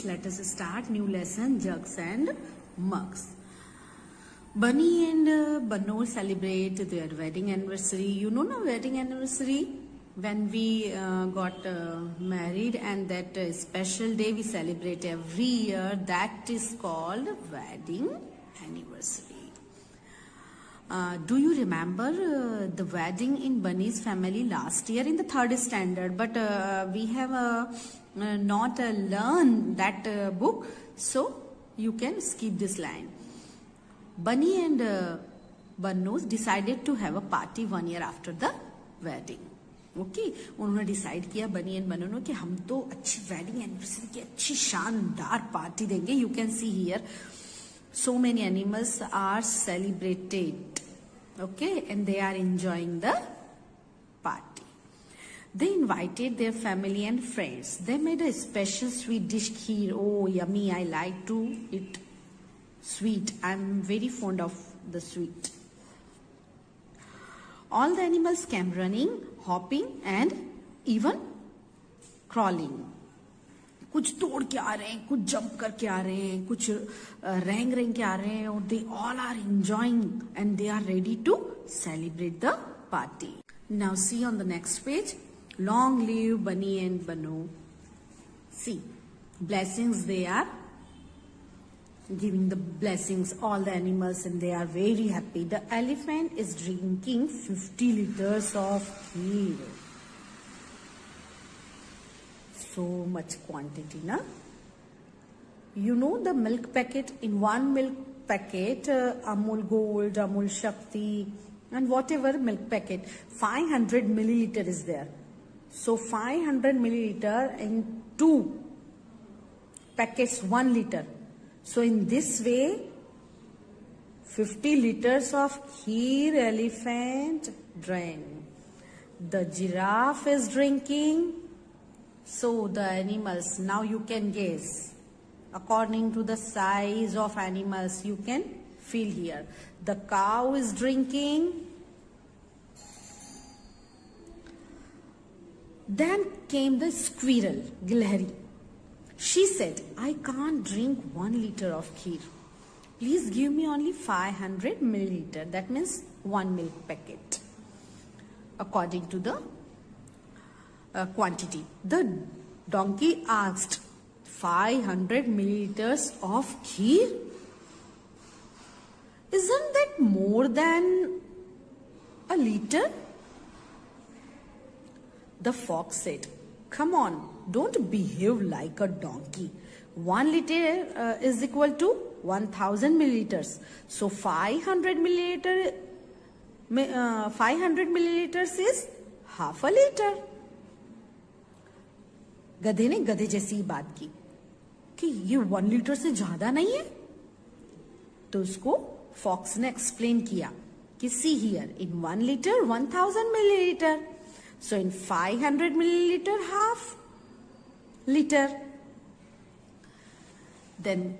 let us start new lesson, jugs and mugs. Bunny and Banno celebrate their wedding anniversary. You know na wedding anniversary? When we got married, and that special day we celebrate every year, that is called wedding anniversary. Do you remember the wedding in Bunny's family last year in the 3rd standard? But we have not learned that book, so you can skip this line. Bunny and Banno decided to have a party 1 year after the wedding. Okay उन्होंने decide किया बनी and बनू ने कि हम तो अच्छी wedding anniversary की अच्छी शानदार पार्टी देंगे. You can see here so many animals are celebrated, okay, and they are enjoying the party. They invited their family and friends. They made a special sweet dish, kheer. Oh, yummy. I like to eat sweet. I'm very fond of the sweet. All the animals came running, hopping and even crawling. कुछ तोड़ के आ रहे हैं, कुछ jump करके आ रहे हैं, कुछ रेंग रेंग के आ रहे हैं, और they all are enjoying and they are ready to celebrate the party. Now see on the next page, long live Bunny and Banno. See, blessings, they are giving the blessings, all the animals, and they are very happy. The elephant is drinking 50 liters of milk. So much quantity, na? You know the milk packet, in one milk packet, Amul Gold, Amul Shakti, and whatever milk packet, 500 milliliter is there. So 500 milliliter in 2 packets, 1 liter. So in this way, 50 liters of kheer elephant drank. The giraffe is drinking. So the animals, now you can guess. According to the size of animals, you can feel here. The cow is drinking. Then came the squirrel, Gilhari. She said, I can't drink 1 liter of kheer. Please give me only 500 milliliter. That means 1 milk packet. According to the quantity. The donkey asked, 500 milliliters of kheer? Isn't that more than a liter? The fox said, come on, don't behave like a donkey. 1 liter is equal to 1000 milliliters. So 500 milliliters is half a liter. गधे ने गधे जैसी बात की कि ये 1 litre से ज्यादा नहीं है. तो उसको फॉक्स ने एक्सप्लेन किया कि see here in 1 liter 1000 milliliter. So in 500 milliliter, half liter. Then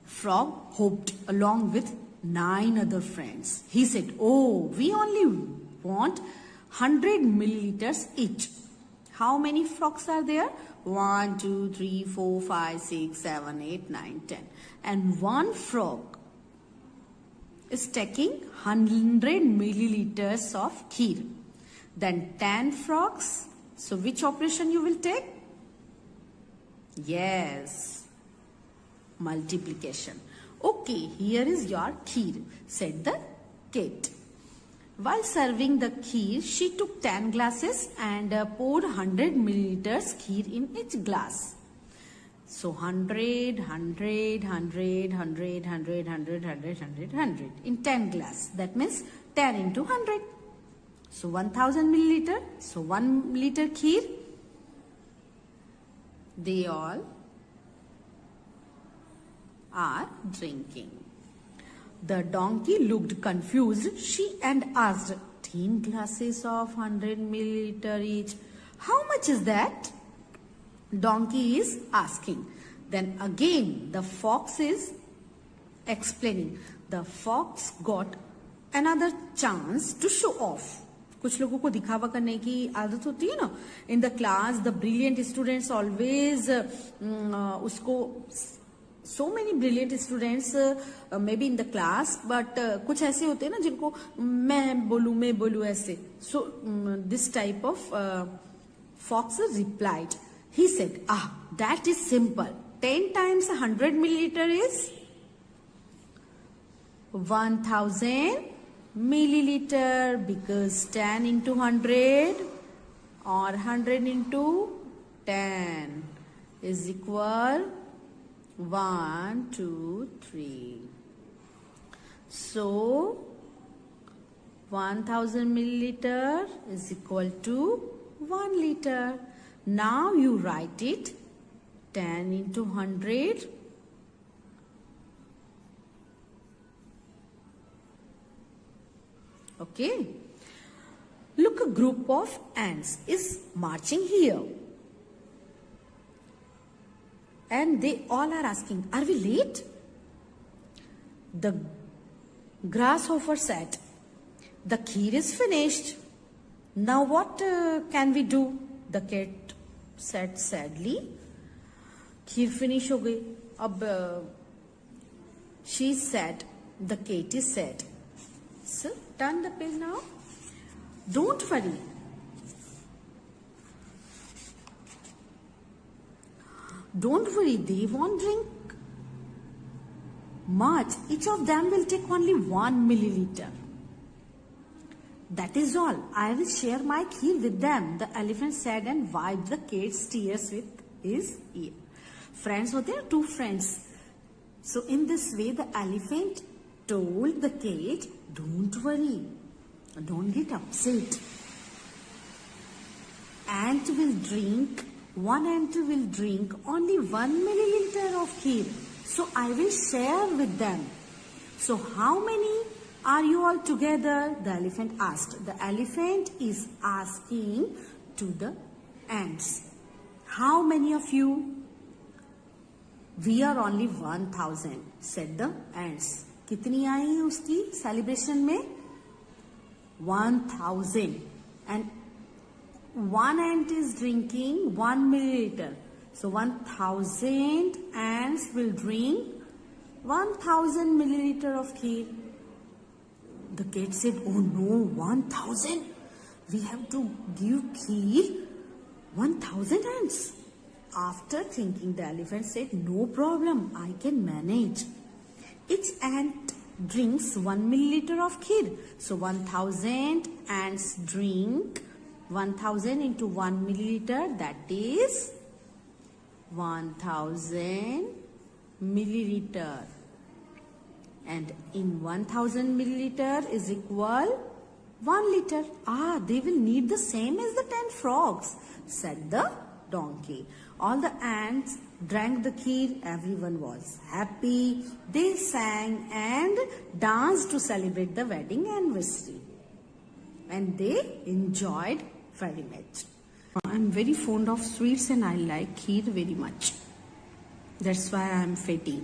frog hopped along with 9 other friends. He said, oh, we only want 100 milliliters each. How many frogs are there? 1, 2, 3, 4, 5, 6, 7, 8, 9, 10. And one frog is taking 100 milliliters of kheer. Then 10 frogs. So which operation you will take? Yes, multiplication. Okay, here is your kheer, said the cat. While serving the kheer, she took 10 glasses and poured 100 milliliters kheer in each glass. So 100, 100, 100, 100, 100, 100, 100, 100, 100 in 10 glass. That means 10 into 100. So 1000 milliliter. So 1 liter kheer. They all are drinking. The donkey looked confused. She and asked, 10 glasses of 100 milliliter each. How much is that? Donkey is asking. Then again the fox is explaining. The fox got another chance to show off. कुछ लोगों को दिखावा करने की आदत होती है ना. In the class the brilliant students always उसको so many brilliant students maybe in the class but कुछ ऐसे होते हैं ना जिनको मैं बोलूं ऐसे. So this type of fox replied. He said, that is simple. 10 times 100 milliliter is 1000 milliliter because 10 into 100 or 100 into 10 is equal 1, 2, 3. So 1000 milliliter is equal to 1 liter. Now you write it 10 into 100 okay. Look, a group of ants is marching here. And they all are asking, are we late? The grasshopper said, the kheer is finished. Now what can we do? The cat said sadly. Kheer finish ho gayi. Ab she said, the cat is sad. So turn the page now. Don't worry. Don't worry, they won't drink much. Each of them will take only 1 milliliter. That is all. I will share my kheer with them, the elephant said and wiped the cat's tears with his ear. Friends hote hain, two friends. So in this way, the elephant told the cat, don't worry, don't get upset. One ant will drink only 1 milliliter of kheer. So I will share with them. So how many are you all together? The elephant asked. The elephant is asking to the ants. How many of you? We are only 1000, said the ants. कितनी आई है उसकी celebration में? 1000. And one ant is drinking 1 milliliter. So 1000 ants will drink 1000 milliliter of kheer. The cat said, oh no, 1000? We have to give kheer 1000 ants. After thinking, the elephant said, no problem, I can manage. Each ant drinks 1 milliliter of kheer. So 1000 ants drink 1000 into 1 milliliter, that is 1000 milliliter. And in 1000 milliliter is equal 1 liter. They will need the same as the 10 frogs, said the donkey. All the ants drank the kheer. Everyone was happy. They sang and danced to celebrate the wedding anniversary. And they enjoyed very much. I'm very fond of sweets and I like kheer very much. That's why I'm fatty.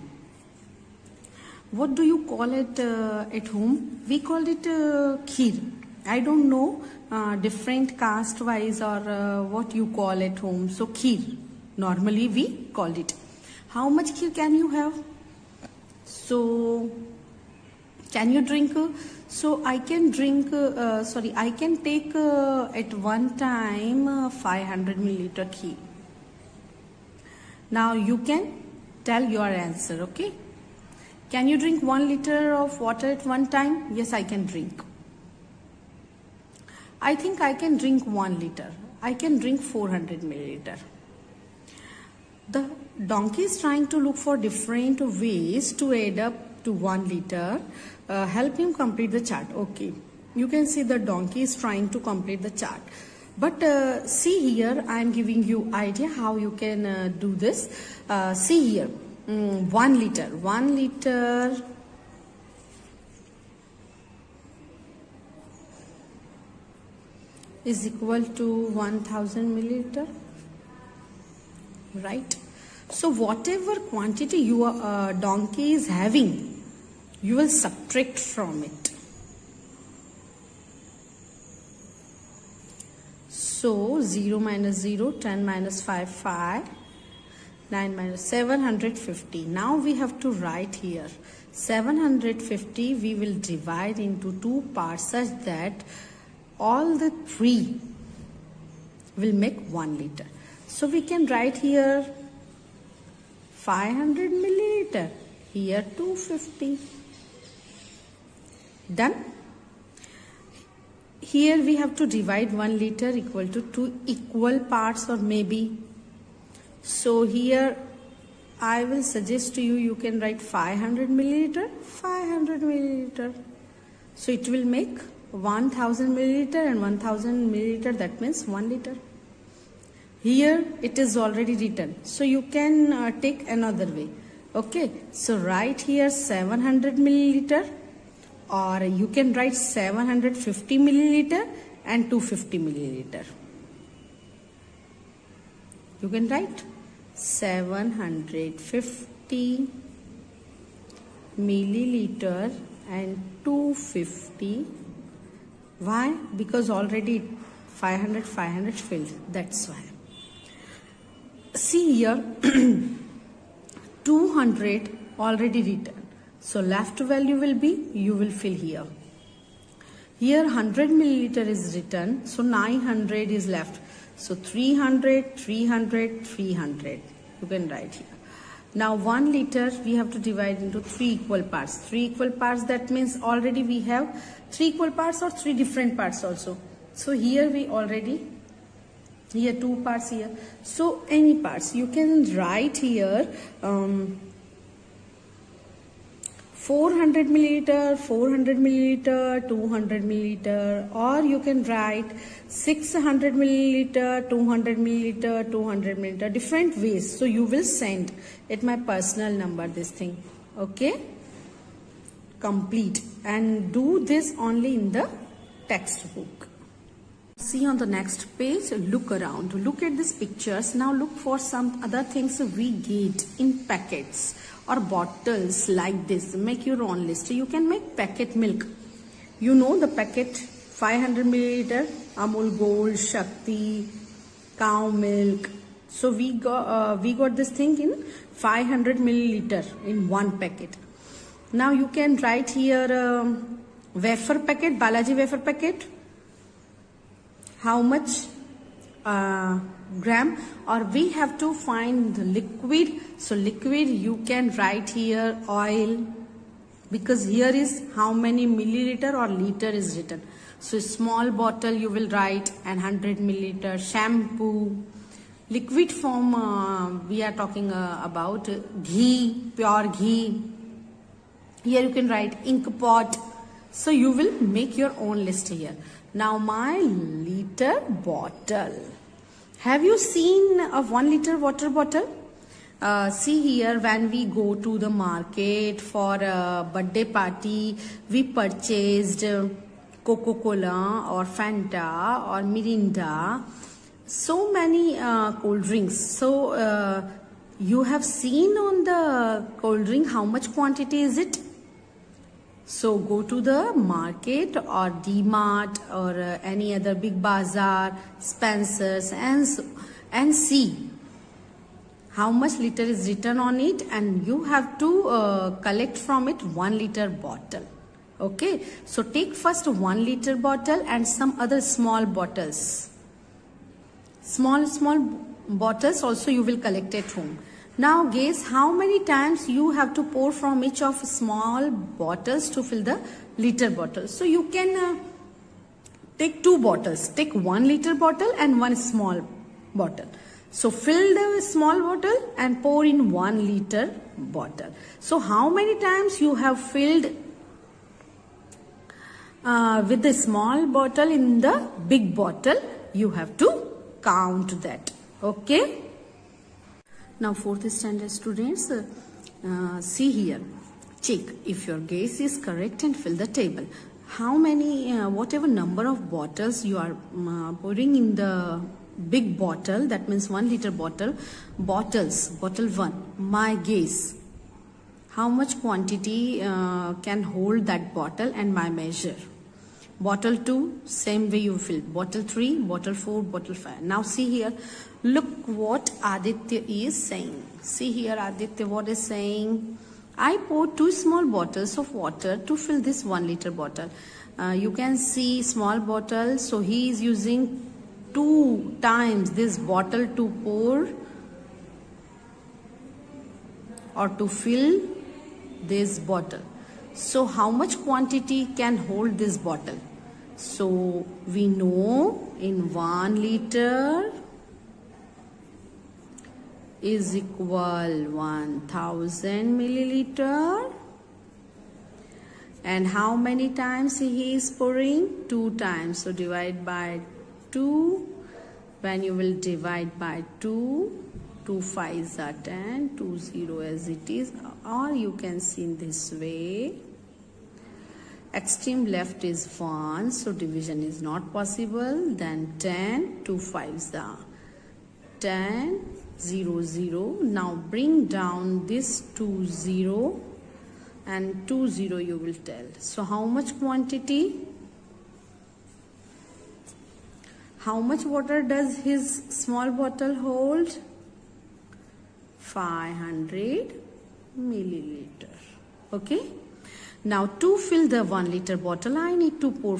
What do you call it at home? We call it kheer. I don't know different caste wise or what you call at home. So kheer. Normally we call it. How much kheer can you have? So can you drink? So I can drink, I can take at one time 500 milliliter kheer. Now you can tell your answer, okay? Can you drink 1 liter of water at one time? Yes, I can drink. I think I can drink 1 liter. I can drink 400 milliliter. The donkey is trying to look for different ways to add up to 1 liter. Help him complete the chart. Okay. You can see the donkey is trying to complete the chart. But see here, I am giving you idea how you can do this. See here, 1 liter. 1 liter is equal to 1000 milliliter. Right? So whatever quantity your donkey is having, you will subtract from it. So 0 minus 0, 10 minus 5, 5, 9 minus 750. Now we have to write here 750 we will divide into two parts such that all the three will make 1 liter. So we can write here 500 milliliter, here 250. Done. Here we have to divide 1 liter equal to 2 equal parts or maybe. So here I will suggest to you, you can write 500 milliliter, 500 milliliter. So it will make 1000 milliliter and 1000 milliliter, that means 1 liter. Here it is already written. So you can take another way. Okay. So write here 700 milliliter, or you can write 750 milliliter and 250 milliliter. You can write 750 milliliter and 250. Why? Because already 500 filled. That's why. See here 200 already written. So left value will be, you will fill here. Here 100 milliliter is written, so 900 is left. So 300, 300, 300. You can write here. Now 1 liter we have to divide into 3 equal parts. 3 equal parts, that means already we have 3 equal parts or 3 different parts also. So here we already, here 2 parts here. So any parts you can write here 400 milliliter, 400 milliliter, 200 milliliter, or you can write 600 milliliter, 200 milliliter, 200 milliliter, different ways. So you will send at my personal number this thing. Okay? Complete. And do this only in the textbook. See on the next page, look around. Look at these pictures. Now look for some other things we get in packets or bottles like this. Make your own list. You can make packet milk. You know the packet 500 milliliter Amul Gold, Shakti, cow milk. So we got this thing in 500 milliliter in one packet. Now you can write here wafer packet, Balaji wafer packet. How much gram, or we have to find the liquid. So liquid you can write here oil, because here is how many milliliter or liter is written. So small bottle you will write and 100 milliliter. Shampoo, liquid form we are talking about ghee, pure ghee. Here you can write ink pot. So you will make your own list here. Now my liter bottle. Have you seen a 1 liter water bottle? See here, when we go to the market for a birthday party, we purchased Coca-Cola or Fanta or Mirinda. So many cold drinks. So you have seen on the cold drink how much quantity is it? So go to the market or D-Mart or any other big bazaar, Spencer's, and see how much liter is written on it, and you have to collect from it 1 liter bottle. Okay, so take first 1 liter bottle and some other small bottles. Small bottles also you will collect at home. Now guess how many times you have to pour from each of small bottles to fill the liter bottle. So you can take 2 bottles. Take 1 liter bottle and 1 small bottle. So fill the small bottle and pour in 1 liter bottle. So how many times you have filled with the small bottle in the big bottle, you have to count that. Okay. Now 4th standard students, see here, check if your guess is correct and fill the table. How many, whatever number of bottles you are pouring in the big bottle, that means 1 liter bottle, bottle 1, my guess, how much quantity can hold that bottle and my measure. Bottle 2, same way you fill. Bottle 3, bottle 4, bottle 5. Now see here, look what Aditya is saying. See here, Aditya, what is saying? I poured 2 small bottles of water to fill this 1 liter bottle. You can see small bottle, so he is using 2 times this bottle to pour or to fill this bottle. So how much quantity can hold this bottle? So we know in 1 liter is equal 1000 milliliter. And how many times he is pouring? 2 times. So divide by 2. When you will divide by 2, 2 5s are 10, 2 0 as it is, or you can see in this way. Extreme left is 1, so division is not possible. Then 10, 2 5s are 10, 0 0. Now bring down this 2 0 and 2 0 you will tell. So how much quantity? How much water does his small bottle hold? 500 milliliter. Okay. Now to fill the 1 liter bottle, I need to pour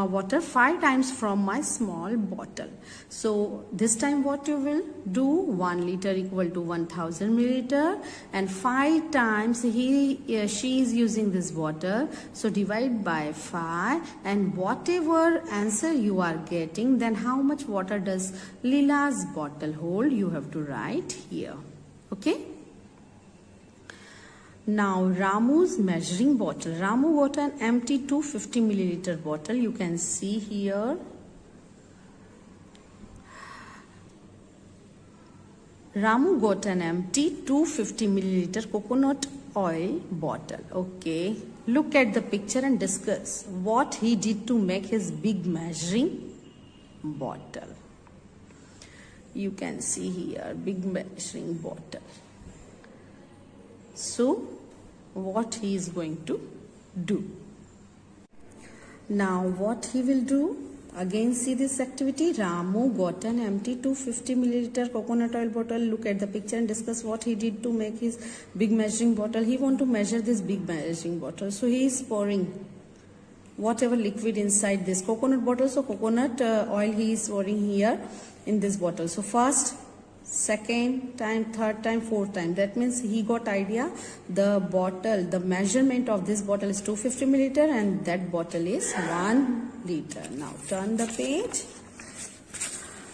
water 5 times from my small bottle. So this time what you will do? 1 liter equal to 1000 milliliter, and 5 times she is using this water. So divide by 5, and whatever answer you are getting, then how much water does Lila's bottle hold? You have to write here. Okay. Now Ramu's measuring bottle. Ramu got an empty 250 milliliter bottle. You can see here. Ramu got an empty 250 milliliter coconut oil bottle. Okay. Look at the picture and discuss what he did to make his big measuring bottle. You can see here, big measuring bottle. So what he is going to do? Now what he will do? Again see this activity. Ramu got an empty 250 milliliter coconut oil bottle. Look at the picture and discuss what he did to make his big measuring bottle. He want to measure this big measuring bottle. So he is pouring whatever liquid inside this coconut bottle. So coconut oil he is pouring here in this bottle. So first, second time, third time, fourth time. That means he got idea. The bottle, the measurement of this bottle is 250 milliliter and that bottle is 1 liter. Now turn the page.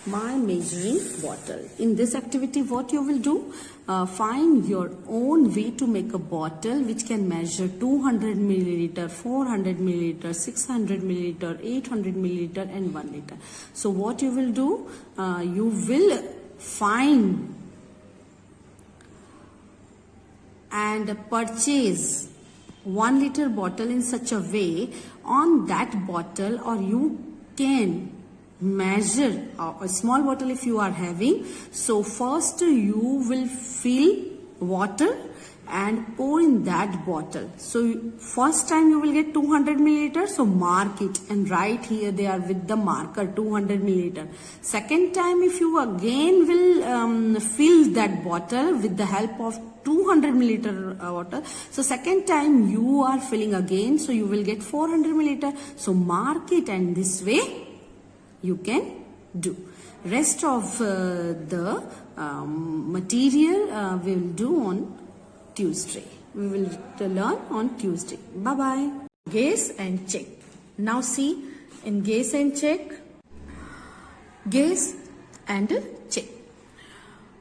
My measuring bottle. In this activity, what you will do? Find your own way to make a bottle which can measure 200 milliliter, 400 milliliter, 600 milliliter, 800 milliliter and 1 liter. So what you will do? You will find and purchase 1 liter bottle in such a way on that bottle, or you can measure a small bottle if you are having. So first you will fill water and pour in that bottle. So first time you will get 200 milliliter, so mark it and write here there with the marker 200 milliliter. Second time if you again will fill that bottle with the help of 200 milliliter water, so second time you are filling again, so you will get 400 milliliter. So mark it, and this way you can do. Rest of the material we will do on Tuesday. We will learn on Tuesday. Bye bye. Gaze and check. Now see, in gaze and check. Gaze and check.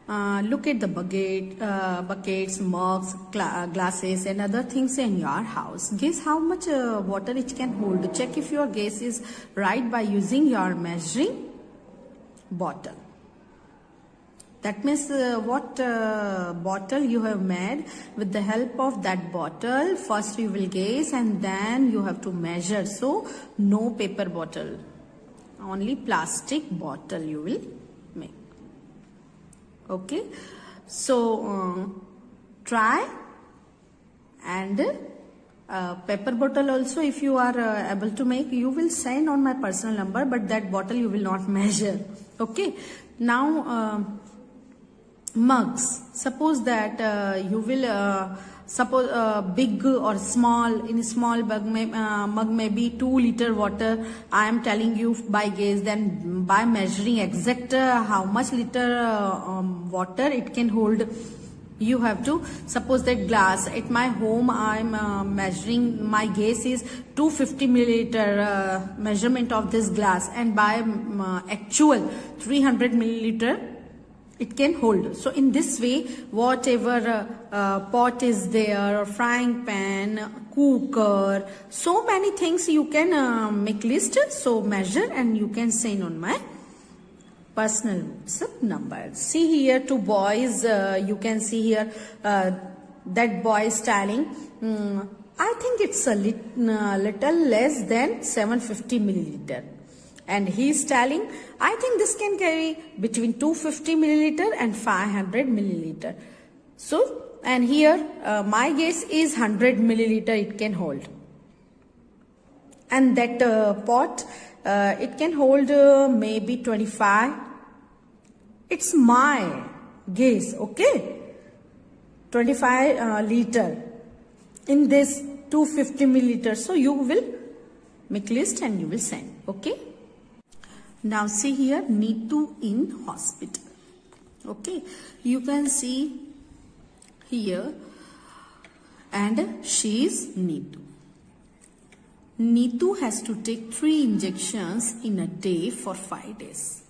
Look at the buckets, mugs, glasses and other things in your house. Guess how much water it can hold. Check if your guess is right by using your measuring bottle. That means what bottle you have made, with the help of that bottle, first you will guess and then you have to measure. So no paper bottle, only plastic bottle you will make. Okay, so try and paper bottle also, if you are able to make, you will send on my personal number, but that bottle you will not measure. Okay. Now mugs, suppose that you will suppose big or small, in a small mug maybe 2 liter water I am telling you by guess, then by measuring exact how much liter water it can hold, you have to suppose that glass. At my home I am measuring, my guess is 250 milliliter measurement of this glass, and by actual 300 milliliter it can hold. So in this way, whatever pot is there, or frying pan, cooker, so many things you can make list, so measure and you can send on my personal WhatsApp number. See here, 2 boys, you can see here that boy is telling, I think it's a little less than 750 milliliter. And he is telling, I think this can carry between 250 milliliter and 500 milliliter. So, and here my guess is 100 milliliter it can hold. And that pot, it can hold maybe 25. It's my guess, okay? 25 liter in this 250 milliliter. So you will make list and you will send, okay? Now see here, Neetu in hospital. Okay, you can see here, and she is Neetu. Neetu has to take 3 injections in a day for 5 days.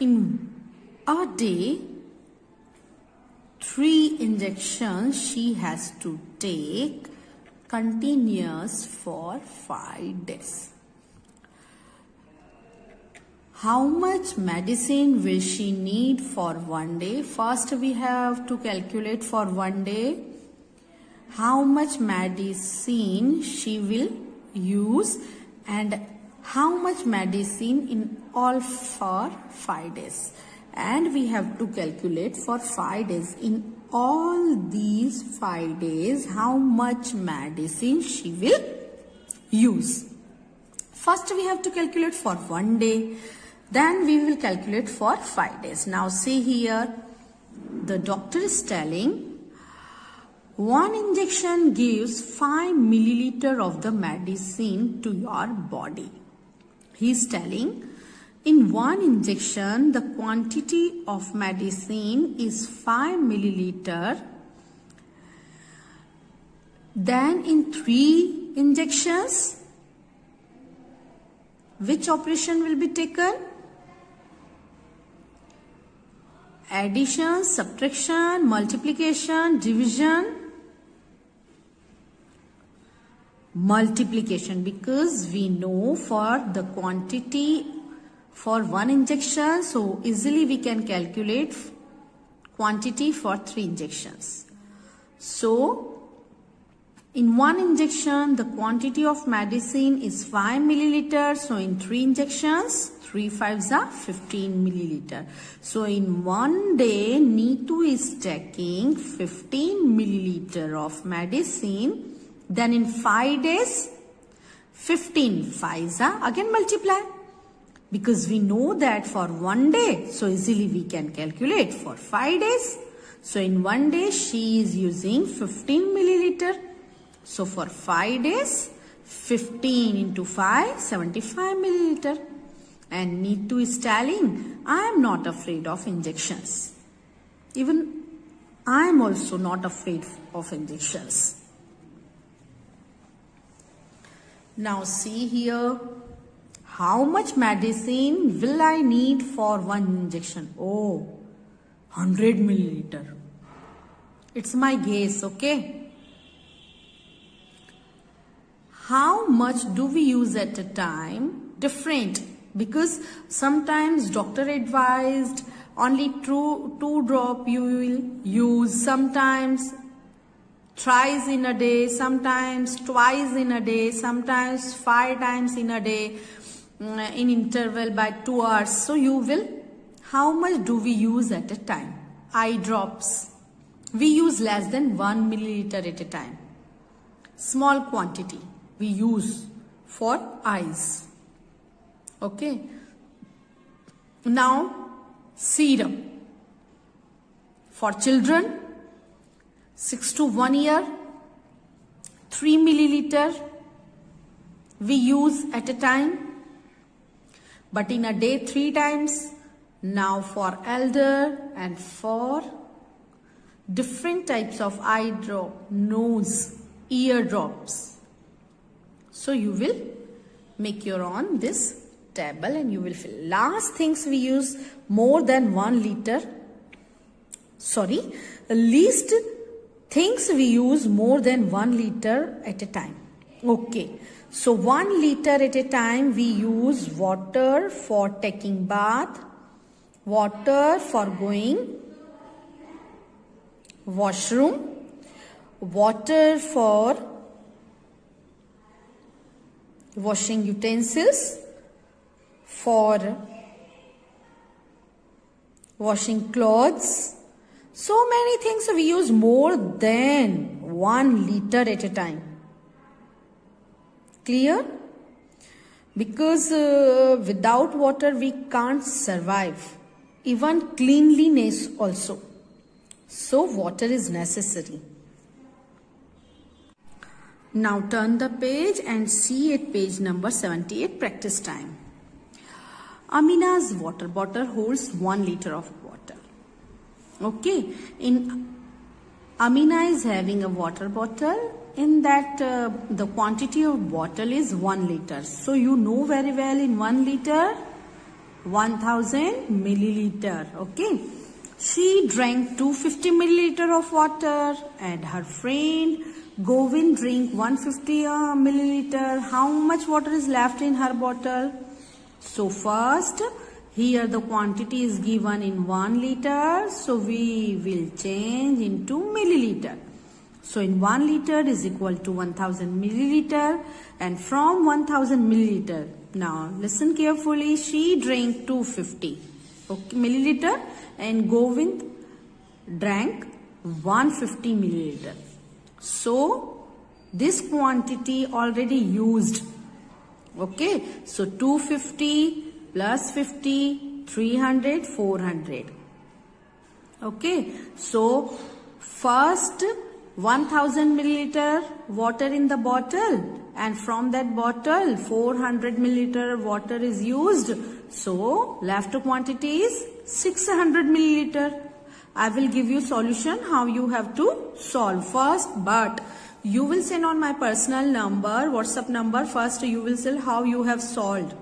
In a day, 3 injections she has to take continuous for 5 days. How much medicine will she need for 1 day? First we have to calculate for 1 day how much medicine she will use and how much medicine in all for 5 days. And we have to calculate for 5 days. In all these 5 days, how much medicine she will use. First we have to calculate for 1 day. Then we will calculate for 5 days. Now see here, the doctor is telling 1 injection gives 5 milliliter of the medicine to your body. He is telling in 1 injection the quantity of medicine is 5 milliliter. Then in 3 injections, which operation will be taken? Addition, subtraction, multiplication, division. Multiplication, because we know for the quantity for 1 injection, so easily we can calculate quantity for 3 injections. So in 1 injection, the quantity of medicine is 5 milliliter. So in 3 injections, 3 5s are 15 milliliter. So in 1 day, Neetu is taking 15 milliliter of medicine. Then in 5 days, 15 5s are again multiply. Because we know that for 1 day, so easily we can calculate for 5 days. So in 1 day, she is using 15 milliliter. So for 5 days, 15 into 5, 75 milliliter. And Neetu is telling, I am not afraid of injections. Even I am also not afraid of injections. Now see here, how much medicine will I need for 1 injection? Oh, 100 milliliter. It's my guess, okay? How much do we use at a time? Different, because sometimes doctor advised only 2 drop you will use, sometimes thrice in a day, sometimes twice in a day, sometimes 5 times in a day, in interval by 2 hours. So you will, how much do we use at a time? Eye drops. We use less than 1 milliliter at a time. small quantity we use for eyes. Okay. Now serum for children 6 to 1 year, 3 milliliter we use at a time, but in a day 3 times. Now for elder and for different types of eye drop, nose, ear drops. So you will make your own this table and you will fill. Last things we use more than 1 liter. Sorry, least things we use more than 1 liter at a time. Okay. So 1 liter at a time we use water for taking bath, water for going washroom, water for washing utensils, for washing clothes. So many things we use more than 1 liter at a time. Clear? Because without water we can't survive. Even cleanliness also. So water is necessary. Now turn the page and see at page number 78, practice time. Amina's water bottle holds 1 liter of water. Okay. Amina is having a water bottle. In that the quantity of bottle is 1 liter. So you know very well in 1 liter 1000 milliliter. Okay. She drank 250 milliliter of water and her friend Govind drink 150 milliliter. How much water is left in her bottle? So first here the quantity is given in 1 liter. So we will change into milliliter. So in 1 liter is equal to 1000 milliliter, and from 1000 milliliter, now listen carefully, she drank 250 milliliter and Govind drank 150 milliliter. So this quantity already used. Okay, so 250 plus 50, 300, 400. Okay, so first 1000 milliliter water in the bottle, and from that bottle 400 milliliter water is used. So left quantity is 600 milliliter. I will give you solution how you have to solve first, but you will send on my personal number, WhatsApp number. First you will say how you have solved.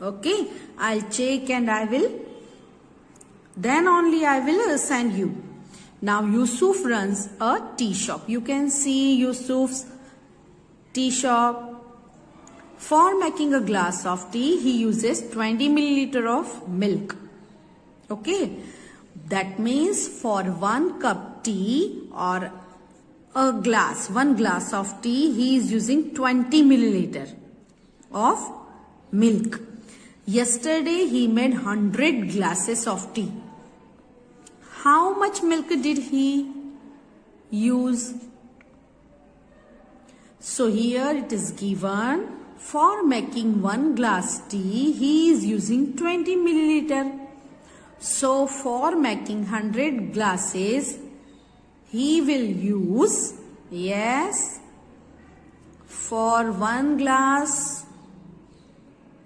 Okay, I'll check and then only I will send you. Now Yusuf runs a tea shop. You can see Yusuf's tea shop. For making a glass of tea, he uses 20 milliliter of milk. Okay. That means for 1 cup tea or one glass of tea, he is using 20 milliliter of milk. Yesterday, he made 100 glasses of tea. How much milk did he use? So here it is given, for making 1 glass tea, he is using 20 milliliter. So for making 100 glasses, he will use, yes, for 1 glass,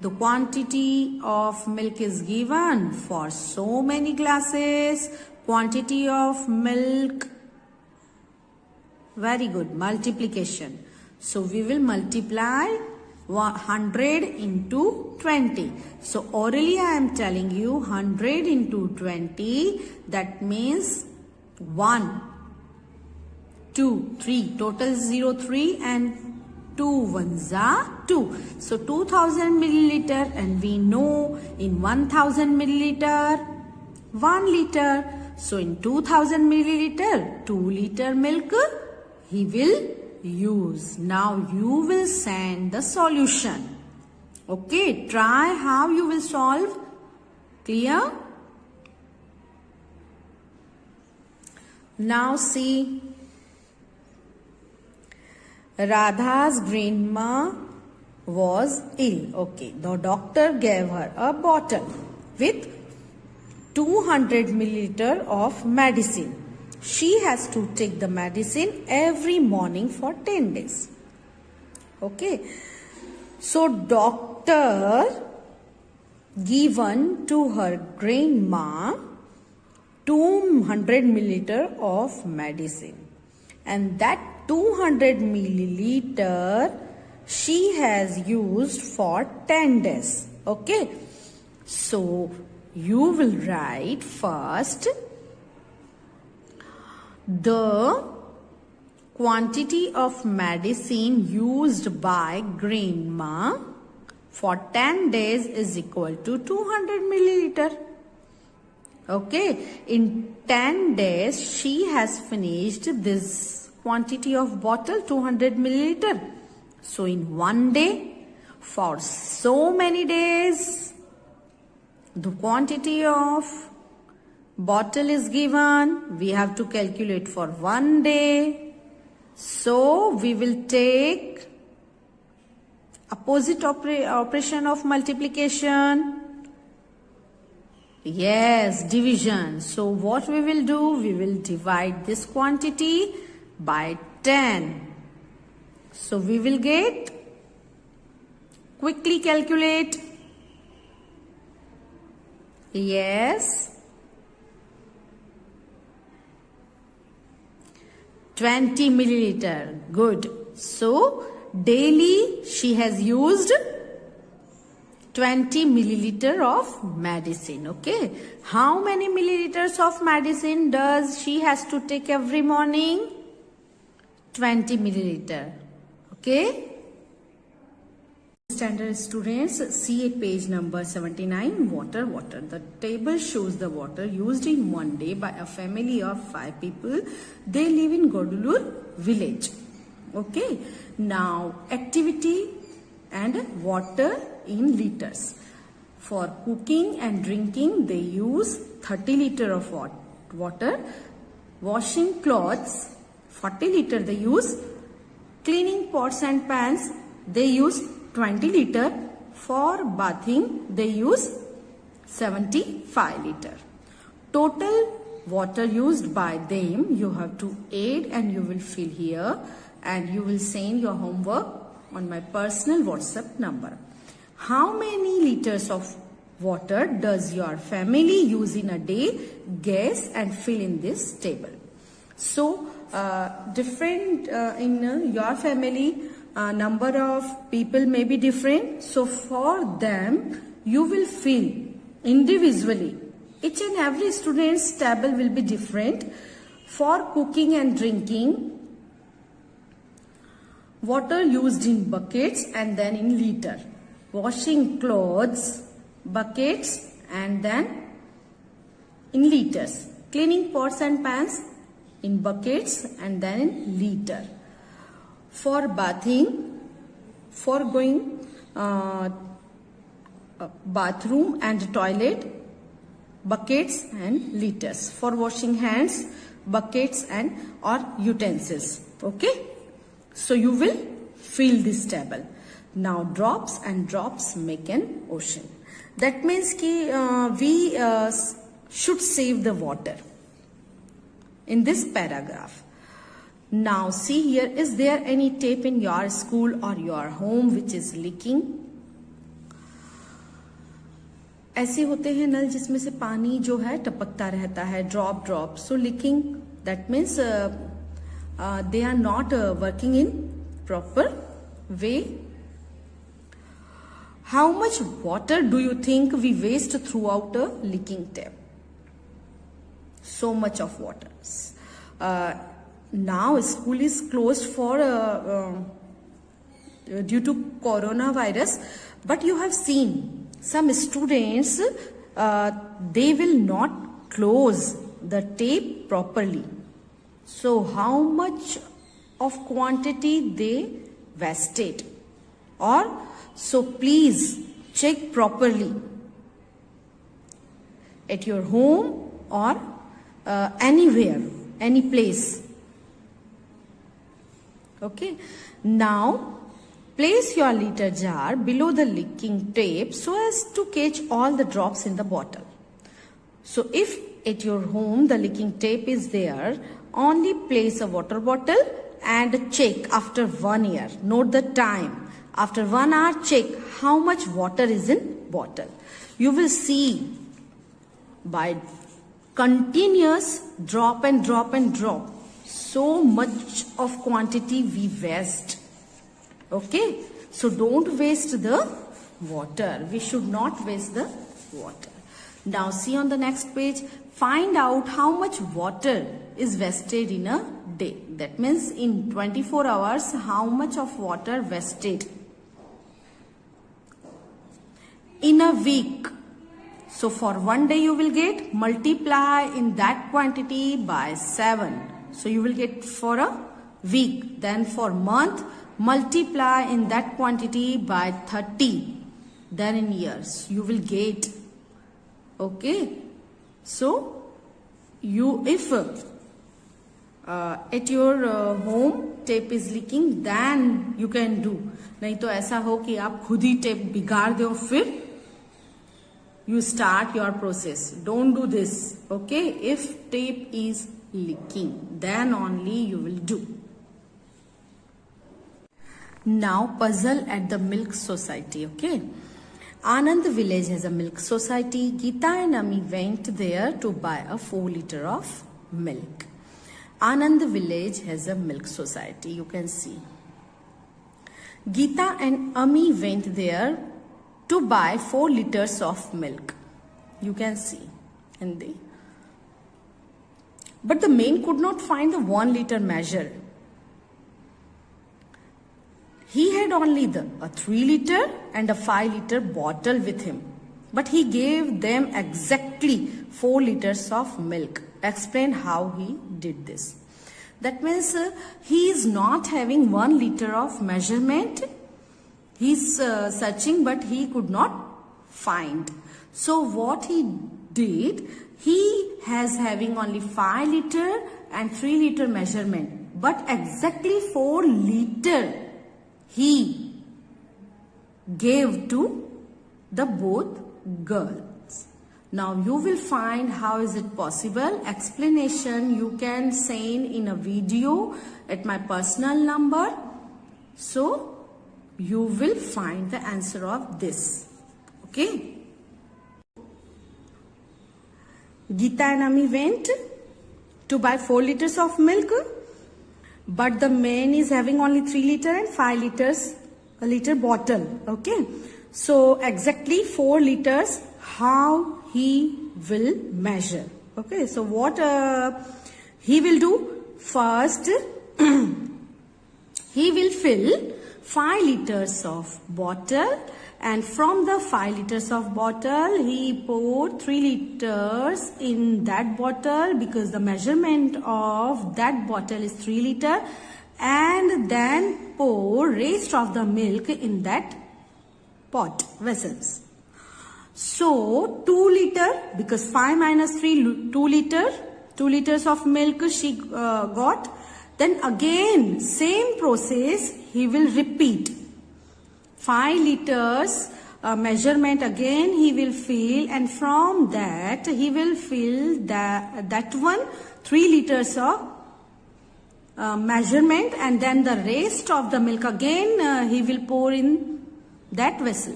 the quantity of milk is given. For so many glasses, quantity of milk. Very good, multiplication. So we will multiply 100 into 20. So orally I am telling you 100 into 20, that means 1, 2, 3, total 0, 3 and 2 ones are 2. So 2000 milliliter, and we know in 1000 milliliter 1 liter. So in 2000 milliliter 2 liter milk he will use. Now you will send the solution. Okay, try how you will solve. Clear? Now see, Radha's grandma was ill. Okay, the doctor gave her a bottle with 200 milliliter of medicine. She has to take the medicine every morning for 10 days. Okay, so doctor given to her grandma 200 milliliter of medicine, and that 200 milliliter she has used for 10 days. Okay, so you will write first the quantity of medicine used by grandma for 10 days is equal to 200 milliliter. Okay, in 10 days she has finished this quantity of bottle 200 milliliter. So in one day, for so many days, the quantity of bottle is given. We have to calculate for one day. So we will take opposite operation of multiplication. Yes, division. So what we will do? We will divide this quantity by 10. So we will get, quickly calculate. Yes, 20 milliliter. Good. So daily she has used 20 milliliter of medicine. Okay, how many milliliters of medicine does she has to take every morning? 20 milliliter. Okay, standard students, see page number 79. Water. The table shows the water used in one day by a family of 5 people. They live in Godulur village. Okay, now activity and water in liters. For cooking and drinking they use 30 liter of water. Washing clothes 40 liter they use. Cleaning pots and pans they use 20 liter. For bathing they use 75 liter. Total water used by them you have to add and you will fill here, and you will send your homework on my personal WhatsApp number. How many liters of water does your family use in a day? Guess and fill in this table. So different in your family, number of people may be different. So for them you will fill individually. Each and every student's table will be different. For cooking and drinking, water used in buckets and then in liter. Washing clothes, buckets and then in liters. Cleaning pots and pans in buckets and then in liter. For bathing, for going bathroom and toilet, buckets and liters. For washing hands, buckets and or utensils. Okay, so you will fill this table. Now drops and drops make an ocean. That means ki we should save the water in this paragraph. Now see here, is there any tap in your school or your home which is leaking? ऐसे होते हैं नल जिसमें से पानी जो है टपकता रहता है, drop drop. So leaking, that means they are not working in proper way. How much water do you think we waste throughout a leaking tap? So much of water. Now school is closed for due to coronavirus, but you have seen some students they will not close the tape properly. So how much of quantity they wasted? Or so please check properly at your home or anywhere, any place. Okay. Now place your liter jar below the leaking tape so as to catch all the drops in the bottle. So if at your home the leaking tape is there, only place a water bottle and check after 1 year. Note the time. After 1 hour, check how much water is in bottle. You will see by continuous drop and drop and drop, so much of quantity we waste. Okay, so don't waste the water. We should not waste the water. Now see on the next page, find out how much water is wasted in a day. That means in 24 hours, how much of water wasted. In a week, so for 1 day you will get, multiply in that quantity by 7. So you will get for a week. Then for month, multiply in that quantity by 30. Then in years you will get. Okay. So you, if at your home tape is leaking, then you can do. नहीं तो ऐसा हो कि आप खुद ही tape बिगाड़ दो, फिर you start your process. Don't do this. Okay. If tape is leaking, then only you will do. Now puzzle at the milk society. Okay. Anand village has a milk society. Geeta and Ami went there to buy a 4 liter of milk. Anand village has a milk society. You can see. Geeta and Ami went there to buy 4 liters of milk. You can see. And they. But the man could not find the 1 liter measure. He had only a 3 liter and a 5 liter bottle with him. But he gave them exactly 4 liters of milk. Explain how he did this. That means he is not having 1 liter of measurement. He is searching, but he could not find. So what he did, he has having only 5 liter and 3 liter measurement. But exactly 4 liter he gave to the both girls. Now you will find how is it possible. Explanation you can send in a video at my personal number. So you will find the answer of this. Okay. Geeta and Ami went to buy 4 liters of milk. But the man is having only 3 liter and 5 liters, a liter bottle. Okay. So exactly 4 liters, how he will measure. Okay. So what he will do? First, he will fill 5 liters of bottle, and from the 5 liters of bottle, he poured 3 liters in that bottle because the measurement of that bottle is 3 liter, and then pour rest of the milk in that pot vessels. So 2 liter, because 5 minus 3, 2 liter, 2 liters of milk she got. Then again same process he will repeat. 5 liters measurement again he will fill, and from that he will fill that one 3 liters of measurement, and then the rest of the milk again he will pour in that vessel.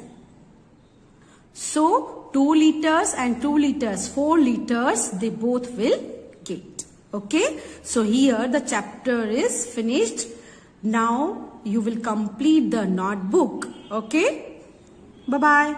So 2 liters and 2 liters, 4 liters they both will get. Okay. So here the chapter is finished. Now you will complete the notebook. Okay. Bye-bye.